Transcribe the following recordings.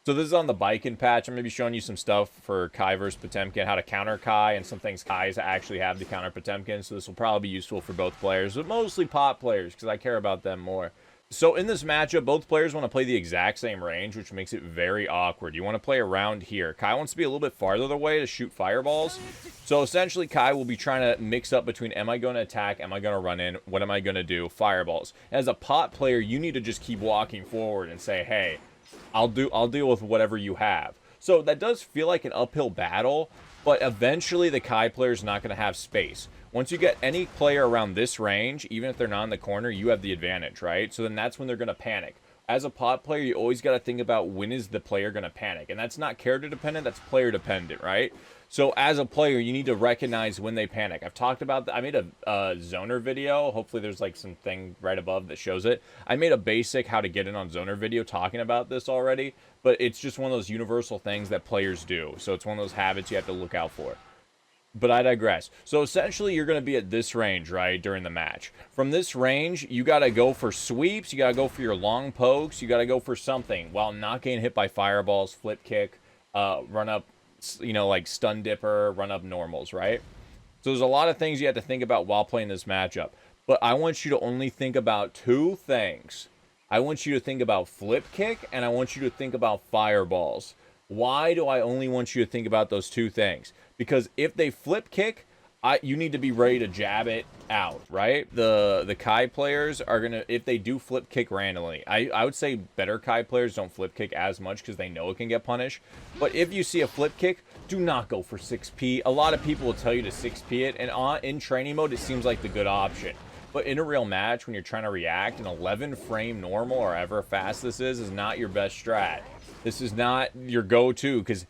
So this is on the Bikin patch. I'm going to be showing you some stuff for Qeuw versus Potemkin, how to counter Qeuw, and some things Qeuws actually have to counter Potemkin. So this will probably be useful for both players, but mostly pot players because I care about them more. So in this matchup, both players want to play the exact same range, which makes it very awkward. You want to play around here. Qeuw wants to be a little bit farther away to shoot fireballs. So essentially, Qeuw will be trying to mix up between, am I going to attack, am I going to run in, what am I going to do, fireballs. As a pot player, you need to just keep walking forward and say, hey, I'll deal with whatever you have. So that does feel like an uphill battle, but eventually the Qeuw player is not going to have space. Once you get any player around this range, even if they're not in the corner, you have the advantage, right? So then that's when they're going to panic. As a pot player, you always got to think about when is the player going to panic. And that's not character dependent, that's player dependent, right? So as a player, you need to recognize when they panic. I've talked about that. I made a zoner video. Hopefully there's like some thing right above that shows it. I made a basic how to get in on zoner video talking about this already. But it's just one of those universal things that players do. So it's one of those habits you have to look out for. But I digress. So essentially, you're going to be at this range, right, during the match. From this range, you got to go for sweeps. You got to go for your long pokes. You got to go for something while not getting hit by fireballs, flip kick, run up, you know, like stun dipper, run up normals, right? So there's a lot of things you have to think about while playing this matchup. But I want you to only think about two things. I want you to think about flip kick, and I want you to think about fireballs. Why do I only want you to think about those two things? Because if they flip kick, you need to be ready to jab it out, right? The Qeuw players are going to, if they do flip kick randomly, I would say better Qeuw players don't flip kick as much because they know it can get punished. But if you see a flip kick, do not go for 6P. A lot of people will tell you to 6P it, and in training mode, it seems like the good option. But in a real match, when you're trying to react, an 11 frame normal or however fast this is not your best strat. This is not your go-to because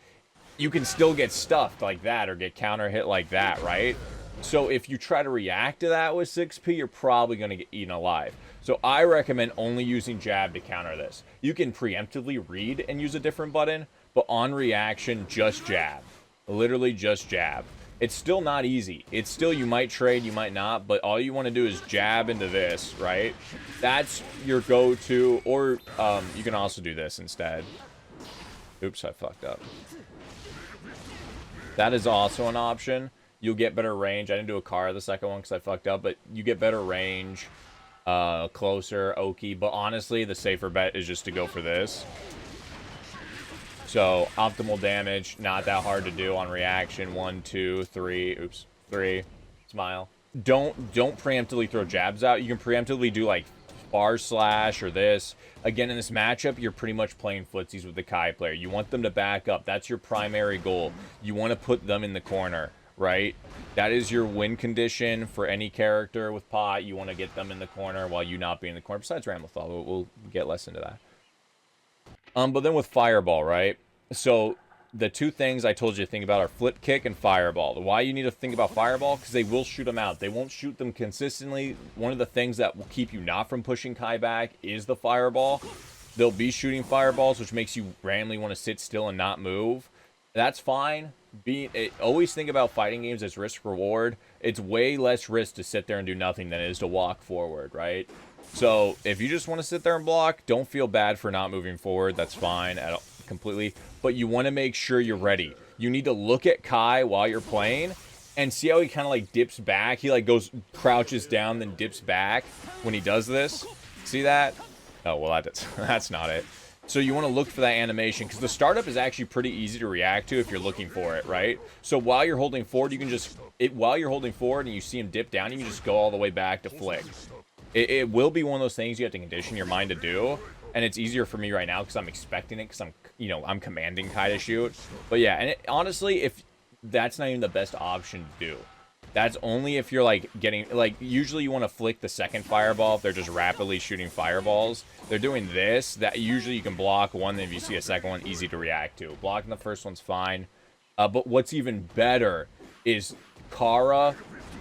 you can still get stuffed like that or get counter hit like that, right? So if you try to react to that with 6P, you're probably going to get eaten alive. So I recommend only using jab to counter this. You can preemptively read and use a different button, but on reaction, just jab. Literally just jab. It's still not easy. It's still, you might trade, you might not, but all you want to do is jab into this, right? That's your go-to, or you can also do this instead. Oops, I fucked up. That is also an option. You'll get better range. I didn't do a car the second one because I fucked up, but you get better range, closer, Oki. But honestly, the safer bet is just to go for this. So optimal damage, not that hard to do on reaction. 1, 2, 3. Oops, 3. Smile. Don't preemptively throw jabs out. You can preemptively do like bar slash or this. Again, in this matchup, you're pretty much playing footsies with the Qeuw player. You want them to back up. That's your primary goal. You want to put them in the corner, right? That is your win condition for any character with pot. You want to get them in the corner while you not be in the corner. Besides Ramlethal, we'll get less into that. But then with Fireball, right? So the two things I told you to think about are flip kick and Fireball. Why you need to think about Fireball? Because they will shoot them out. They won't shoot them consistently. One of the things that will keep you not from pushing Qeuw back is the Fireball. They'll be shooting Fireballs, which makes you randomly want to sit still and not move. That's fine. Always think about fighting games as risk-reward. It's way less risk to sit there and do nothing than it is to walk forward, right? So if you just want to sit there and block, don't feel bad for not moving forward. That's fine completely. But you want to make sure you're ready. You need to look at Qeuw while you're playing and see how he kind of like dips back. He like crouches down, then dips back when he does this. See that? Oh, well, that's not it. So you want to look for that animation because the startup is actually pretty easy to react to if you're looking for it, right? So while you're holding forward, you can just, while you're holding forward and you see him dip down, you can just go all the way back to flick. It will be one of those things you have to condition your mind to do. And it's easier for me right now because I'm expecting it because I'm commanding Qeuw to shoot. But yeah, and honestly, if that's not even the best option to do. That's only if you're like getting, like usually you want to flick the second fireball if they're just rapidly shooting fireballs. They're doing this, that usually you can block one, then if you see a second one, easy to react to. Blocking the first one's fine. But what's even better is Kara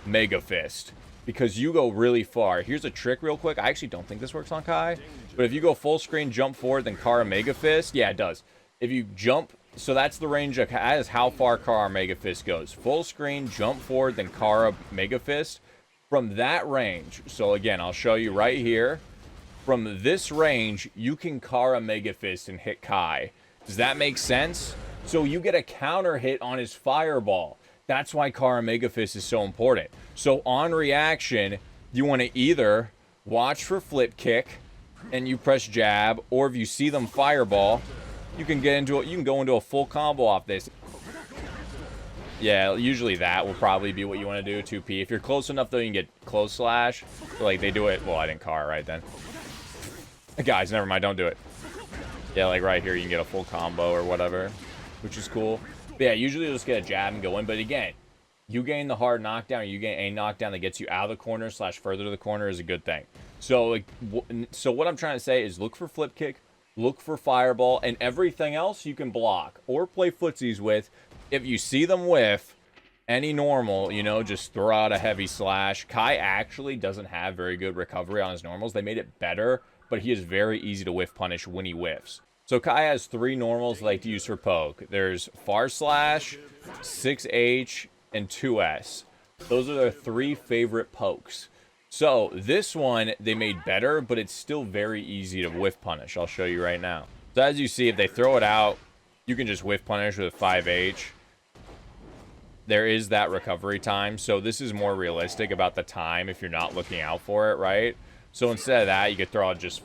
Mega Fist. Because you go really far. Here's a trick real quick. I actually don't think this works on Qeuw. But if you go full screen, jump forward, then Kara Mega Fist. Yeah, it does. If you jump, so that's the range of, that is how far Kara Mega Fist goes. Full screen, jump forward, then Kara Mega Fist. From that range, so again, I'll show you right here. From this range, you can Kara Mega Fist and hit Qeuw. Does that make sense? So you get a counter hit on his fireball. That's why Kara Mega Fist is so important. So on reaction, you want to either watch for flip kick and you press jab, or if you see them fireball, you can get into it. You can go into a full combo off this. Yeah, usually that will probably be what you want to do, 2P. If you're close enough, though, you can get close slash. Like, they do it. Well, I didn't Kara right then. Guys, never mind. Don't do it. Yeah, like right here, you can get a full combo or whatever, which is cool. But yeah, usually you'll just get a jab and go in. But again, you gain the hard knockdown, or you gain a knockdown that gets you out of the corner / further to the corner is a good thing. So, like, so what I'm trying to say is look for flip kick, look for fireball, and everything else you can block or play footsies with. If you see them whiff any normal, you know, just throw out a heavy slash. Kai actually doesn't have very good recovery on his normals. They made it better, but he is very easy to whiff punish when he whiffs. So Kai has 3 normals they like to use for poke. There's far slash, 6H, and 2S. Those are their 3 favorite pokes. So this one they made better, but it's still very easy to whiff punish. I'll show you right now. So as you see, if they throw it out, you can just whiff punish with 5H. There is that recovery time, so this is more realistic about the time if you're not looking out for it, right? So instead of that, you could throw out just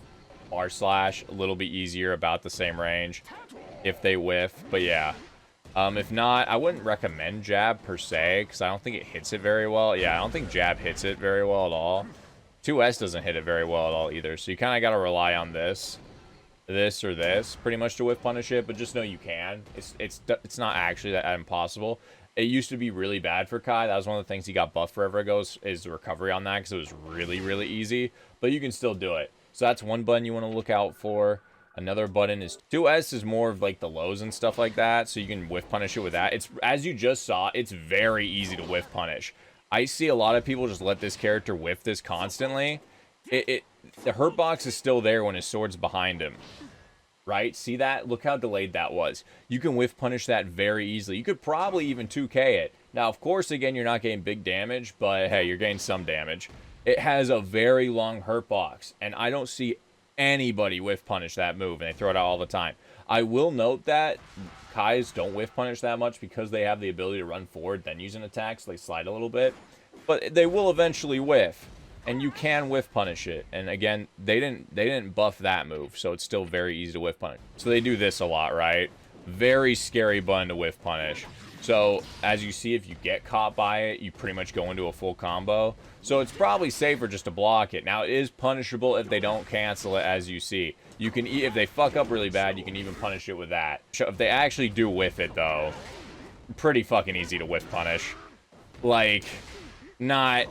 R slash, a little bit easier, about the same range if they whiff. But yeah, if not, I wouldn't recommend jab per se, because I don't think it hits it very well. Yeah, I don't think jab hits it very well at all. 2S doesn't hit it very well at all either, so you kind of got to rely on this or this pretty much to whiff punish it. But just know you can. It's not actually that impossible. It used to be really bad for Kai. That was one of the things he got buffed forever ago, is the recovery on that, because it was really, really easy. But you can still do it. So that's one button you want to look out for. Another button is 2S is more of like the lows and stuff like that, so you can whiff punish it with that. It's, as you just saw, it's very easy to whiff punish. I see a lot of people just let this character whiff this constantly. The hurt box is still there when his sword's behind him. Right? See that? Look how delayed that was. You can whiff punish that very easily. You could probably even 2K it. Now, of course, again, you're not getting big damage, but hey, you're getting some damage. It has a very long hurt box, and I don't see anybody whiff punish that move, and they throw it out all the time. I will note that Kais don't whiff punish that much because they have the ability to run forward, then use an attack, so they slide a little bit. But they will eventually whiff. And you can whiff punish it. And again, they didn't buff that move, so it's still very easy to whiff punish. So they do this a lot, right? Very scary button to whiff punish. So as you see, if you get caught by it, you pretty much go into a full combo. So it's probably safer just to block it. Now, it is punishable if they don't cancel it, as you see. You can, if they fuck up really bad, you can even punish it with that. If they actually do whiff it, though, pretty fucking easy to whiff punish. Like, not...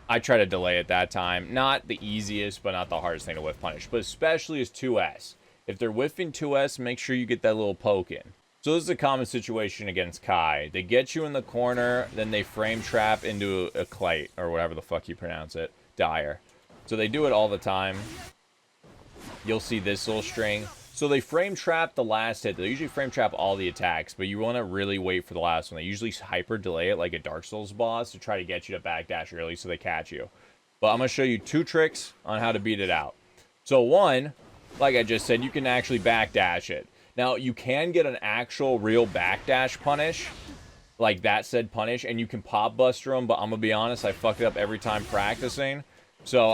I try to delay it that time. Not the easiest, but not the hardest thing to whiff punish. But especially is 2S. If they're whiffing 2S, make sure you get that little poke in. So this is a common situation against Kai. They get you in the corner, then they frame trap into a Qeuw, or whatever the fuck you pronounce it. Dire. So they do it all the time. You'll see this little string. So they frame trap the last hit. They usually frame trap all the attacks, but you want to really wait for the last one. They usually hyper delay it like a Dark Souls boss to try to get you to backdash early so they catch you. But I'm going to show you 2 tricks on how to beat it out. So one, like I just said, you can actually backdash it. Now, you can get an actual real backdash punish, like that said punish, and you can pop buster them, but I'm going to be honest, I fuck it up every time practicing. So,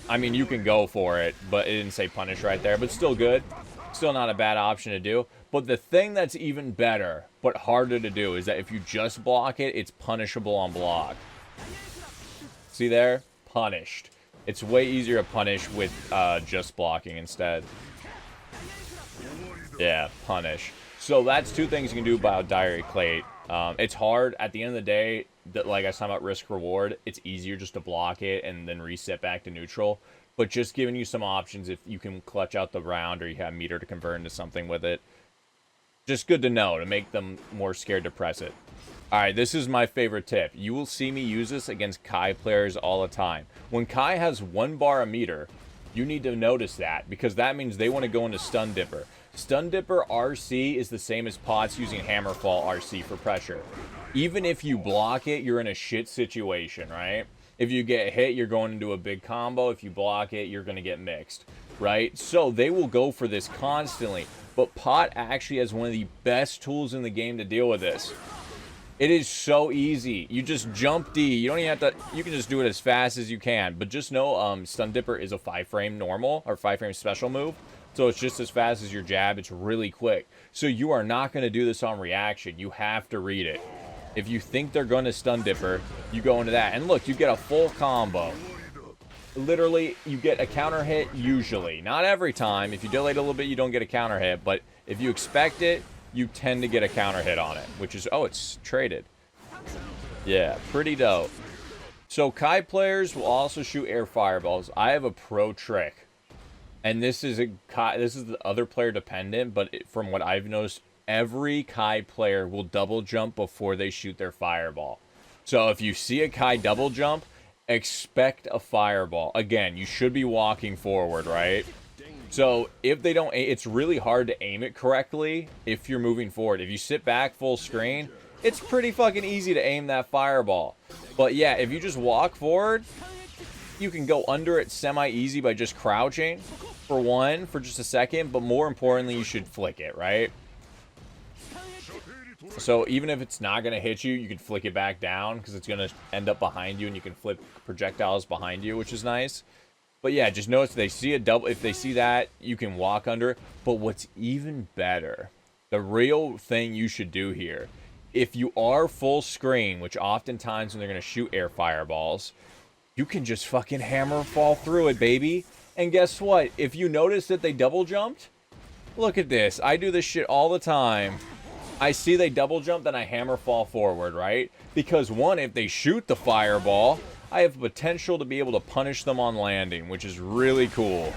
I mean, you can go for it, but it didn't say punish right there, but still good. Still not a bad option to do. But the thing that's even better, but harder to do, is that if you just block it, it's punishable on block. See there? Punished. It's way easier to punish with just blocking instead. Yeah, punish. So that's 2 things you can do about Dire Qeuw. It's hard. At the end of the day, like I was talking about risk reward, it's easier just to block it and then reset back to neutral. But just giving you some options if you can clutch out the round or you have meter to convert into something with it. Just good to know to make them more scared to press it. Alright, this is my favorite tip. You will see me use this against Kai players all the time. When Kai has 1 bar a meter, you need to notice that, because that means they want to go into Stun Dipper. Stun Dipper RC is the same as Pots using Hammerfall RC for pressure. Even if you block it, you're in a shit situation, right? If you get hit, you're going into a big combo. If you block it, you're going to get mixed, right? So they will go for this constantly. But Pot actually has one of the best tools in the game to deal with this. It is so easy. You just jump D. You don't even have to, you can just do it as fast as you can. But just know, Stun Dipper is a 5-frame normal, or 5-frame special move. So it's just as fast as your jab. It's really quick. So you are not going to do this on reaction. You have to read it. If you think they're going to Stun Dipper, you go into that. And look, you get a full combo. Literally, you get a counter hit usually. Not every time. If you delay it a little bit, you don't get a counter hit. But if you expect it, you tend to get a counter hit on it, which is, oh, it's traded. Yeah, pretty dope. So Kai players will also shoot air fireballs. I have a pro trick, and this is the other player dependent, but from what I've noticed, every Kai player will double jump before they shoot their fireball. So if you see a Kai double jump, expect a fireball. Again, you should be walking forward, right? So if they don't, it's really hard to aim it correctly if you're moving forward. If you sit back full screen, it's pretty fucking easy to aim that fireball. But yeah, if you just walk forward, you can go under it semi-easy by just crouching for just a second. But more importantly, you should flick it, right? So even if it's not going to hit you, you can flick it back down because it's going to end up behind you and you can flip projectiles behind you, which is nice. But yeah, just notice if they see a double, if they see that, you can walk under it. But what's even better, the real thing you should do here, if you are full screen, which oftentimes when they're going to shoot air fireballs, you can just fucking hammer fall through it, baby. And guess what? If you notice that they double jumped, look at this. I do this shit all the time. I see they double jump, then I hammer fall forward, right? Because one, if they shoot the fireball, I have potential to be able to punish them on landing, which is really cool,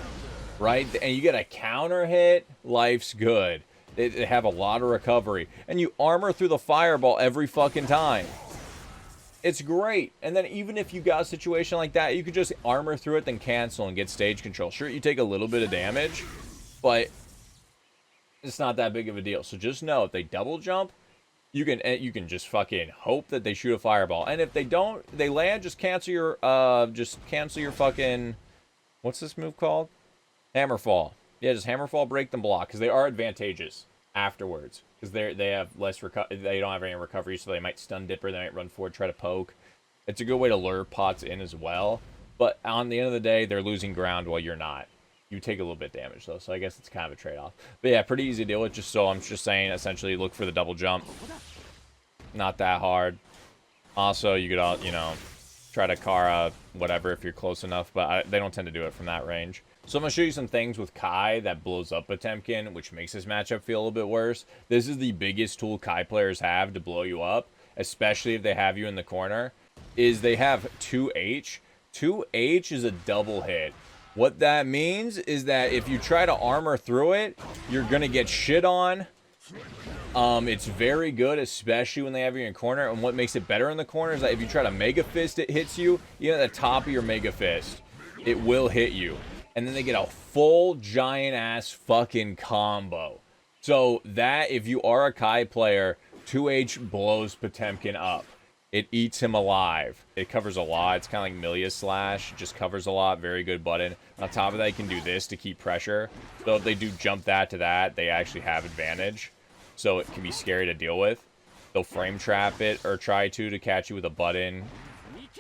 right? And you get a counter hit, life's good. They have a lot of recovery. And you armor through the fireball every fucking time. It's great. And then even if you got a situation like that, you can just armor through it, then cancel and get stage control. Sure, you take a little bit of damage, but it's not that big of a deal. So just know, if they double jump, you can just fucking hope that they shoot a fireball. And if they don't, they land, just cancel your fucking, what's this move called? Hammerfall. Yeah, just hammerfall, break them, block, because they are advantageous afterwards. Because they have less they don't have any recovery, so they might stun dipper, they might run forward, try to poke. It's a good way to lure pots in as well. But on the end of the day, they're losing ground while you're not. You take a little bit of damage, though, so I guess it's kind of a trade-off. But yeah, pretty easy to deal with. I'm just saying, essentially, look for the double jump. Not that hard. Also, you could, try to Kara whatever if you're close enough, but they don't tend to do it from that range. So I'm going to show you some things with Kai that blows up Potemkin, which makes this matchup feel a little bit worse. This is the biggest tool Kai players have to blow you up, especially if they have you in the corner, is they have 2H. 2H is a double hit. What that means is that if you try to armor through it, you're going to get shit on. It's very good, especially when they have you in corner. And what makes it better in the corner is that if you try to Mega Fist, it hits you. Even at the top of your Mega Fist, it will hit you. And then they get a full giant-ass fucking combo. So that, if you are a Kai player, 2H blows Potemkin up. It eats him alive. It covers a lot. It's kind of like Milia Slash. It just covers a lot. Very good button. On top of that, you can do this to keep pressure. So if they do jump that to that, they actually have advantage. So it can be scary to deal with. They'll frame trap it or try to catch you with a button.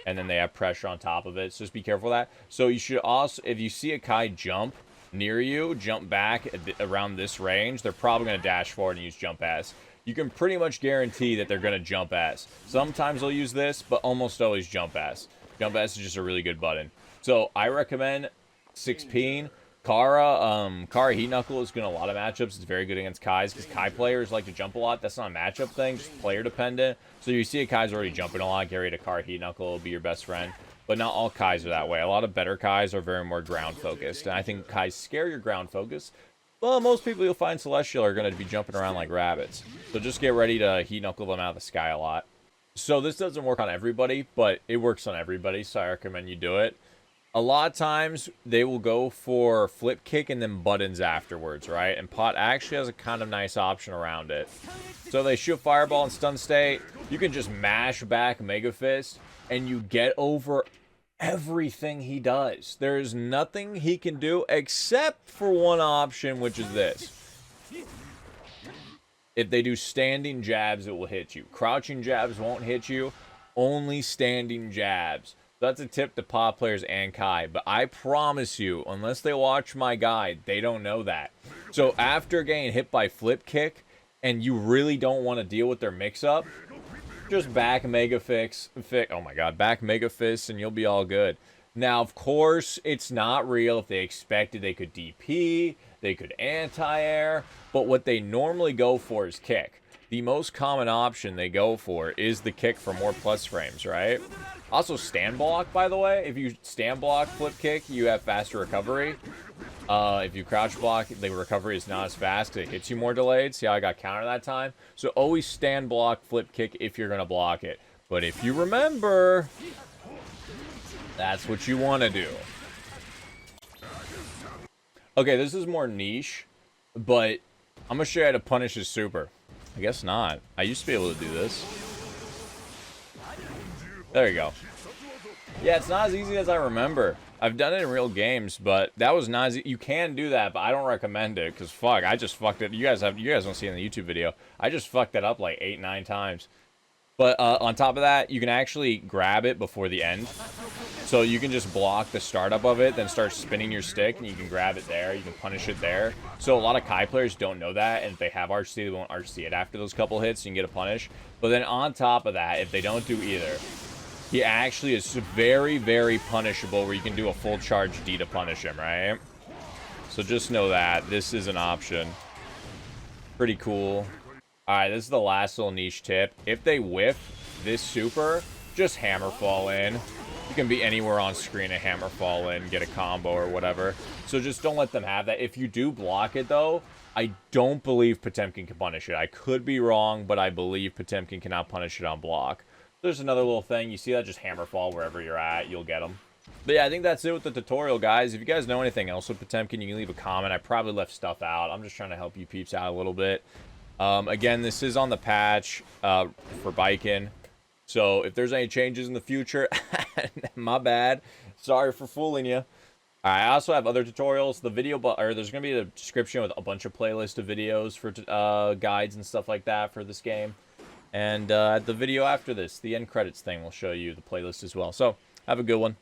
And then they have pressure on top of it. So just be careful of that. So you should also, if you see a Kai jump near you, jump back around this range, they're probably going to dash forward and use jump S. You can pretty much guarantee that they're going to jump S. Sometimes they'll use this, but almost always jump S. Jump S is just a really good button. So I recommend 6P. Kara Heat Knuckle is good in a lot of matchups. It's very good against Kais because Kai players like to jump a lot. That's not a matchup thing, just player dependent. So you see a Kai's already jumping a lot, get ready to Kara Heat Knuckle, will be your best friend. But not all Kais are that way. A lot of better Kais are very more ground focused. And I think Kais scare your ground focus. Well, most people you'll find Celestial are going to be jumping around like rabbits. So just get ready to Heat Knuckle them out of the sky a lot. So this doesn't work on everybody, but it works on everybody, so I recommend you do it. A lot of times, they will go for flip kick and then buttons afterwards, right? And Pot actually has a kind of nice option around it. So they shoot Fireball and Stun State. You can just mash back Mega Fist, and you get over everything he does. There's nothing he can do except for one option, which is this. If they do standing jabs, it will hit you. Crouching jabs won't hit you. Only standing jabs. That's a tip to Pot players and Kai. But I promise you, unless they watch my guide, they don't know that. So after getting hit by flip kick, and you really don't want to deal with their mix-up, just back Mega Fist, back Mega Fist, and you'll be all good. Now, of course, it's not real. If they expected, they could DP, they could anti-air, but what they normally go for is kick. The most common option they go for is the kick for more plus frames, right? Also, stand block, by the way. If you stand block flip kick, you have faster recovery. If you crouch block, the recovery is not as fast because it hits you more delayed. See how I got counter that time? So always stand block flip kick if you're going to block it. But if you remember, that's what you want to do. Okay, this is more niche, but I'm going to show you how to punish his super. I guess not. I used to be able to do this. There you go. Yeah, it's not as easy as I remember. I've done it in real games, but that was not easy. You can do that, but I don't recommend it because fuck, I just fucked it. You guys don't see it in the YouTube video. I just fucked it up like 8, 9 times. But on top of that, you can actually grab it before the end. So you can just block the startup of it, then start spinning your stick, and you can grab it there. You can punish it there. So a lot of Kai players don't know that, and if they have RC, they won't RC it after those couple hits. You can get a punish. But then on top of that, if they don't do either, he actually is very, very punishable where you can do a full charge D to punish him, right? So just know that. This is an option. Pretty cool. Alright, this is the last little niche tip. If they whiff this super, just hammer fall in. You can be anywhere on screen and hammer fall in, get a combo or whatever. So just don't let them have that. If you do block it, though, I don't believe Potemkin can punish it. I could be wrong, but I believe Potemkin cannot punish it on block. There's another little thing. You see that? Just hammer fall wherever you're at. You'll get them. But yeah, I think that's it with the tutorial, guys. If you guys know anything else with Potemkin, you can leave a comment. I probably left stuff out. I'm just trying to help you peeps out a little bit. Again, this is on the patch for Bikin. So if there's any changes in the future, my bad. Sorry for fooling you. I also have other tutorials. The video, there's going to be a description with a bunch of playlists of videos for guides and stuff like that for this game. And the video after this, the end credits thing, will show you the playlist as well. So, have a good one.